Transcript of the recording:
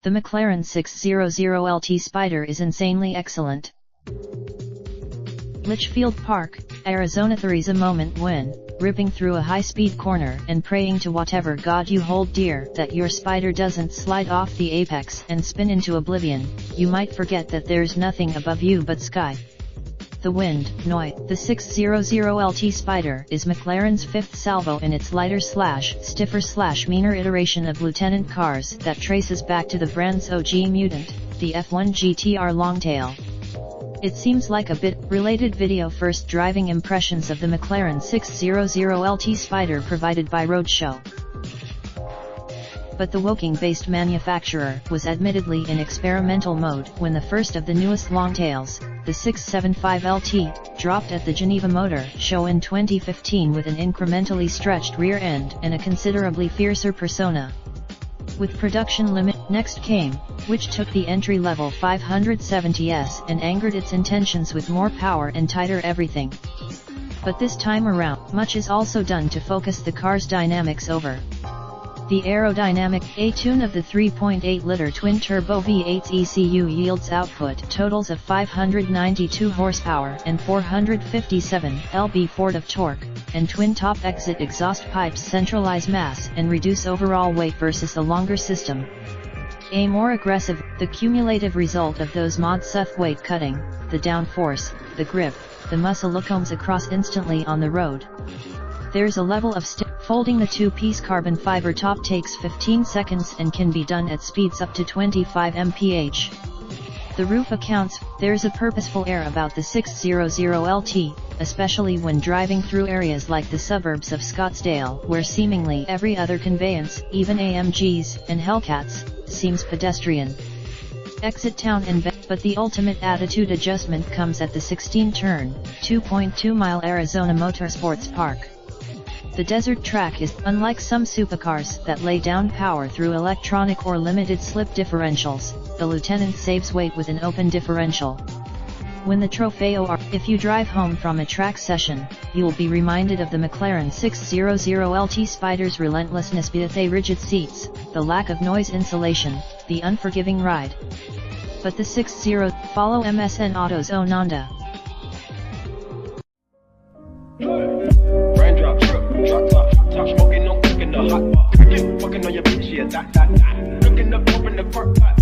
The McLaren 600LT Spider is insanely excellent. Litchfield Park, Arizona. There is a moment when, ripping through a high-speed corner and praying to whatever god you hold dear that your Spider doesn't slide off the apex and spin into oblivion, you might forget that there's nothing above you but sky. The wind, noise. The 600LT Spider is McLaren's fifth salvo in its lighter/stiffer/meaner iteration of Lieutenant cars that traces back to the brand's OG mutant, the F1 GTR Longtail. It seems like a bit related video. First driving impressions of the McLaren 600LT Spider provided by Roadshow. But the Woking-based manufacturer was admittedly in experimental mode when the first of the newest longtails, the 675LT, dropped at the Geneva Motor Show in 2015 with an incrementally stretched rear end and a considerably fiercer persona. With production limit, next came, which took the entry-level 570S and angered its intentions with more power and tighter everything. But this time around, much is also done to focus the car's dynamics over the aerodynamic A-tune of the 3.8-liter twin-turbo V8's ECU yields output totals of 592 horsepower and 457 lb-ft of torque, and twin-top exit exhaust pipes centralize mass and reduce overall weight versus the longer system. A more aggressive, the cumulative result of those mods: weight cutting, the downforce, the grip, the muscle comes across instantly on the road. There's a level of folding the two-piece carbon fiber top takes 15 seconds and can be done at speeds up to 25 mph. The roof accounts. There's a purposeful air about the 600LT, especially when driving through areas like the suburbs of Scottsdale, where seemingly every other conveyance, even AMGs and Hellcats, seems pedestrian. Exit town and back, but the ultimate attitude adjustment comes at the 16-turn, 2.2-mile Arizona Motorsports Park. The desert track is, unlike some supercars that lay down power through electronic or limited slip differentials, the Lieutenant saves weight with an open differential. When the Trofeo are, if you drive home from a track session, you'll be reminded of the McLaren 600LT Spider's relentlessness, be it the rigid seats, the lack of noise insulation, the unforgiving ride. But the 60, follow MSN Auto's Onanda. Raindrop, truck top, top smoking, no cooking the hot pot. Fucking on your bitch, yeah, that. Looking up, open the park, pot.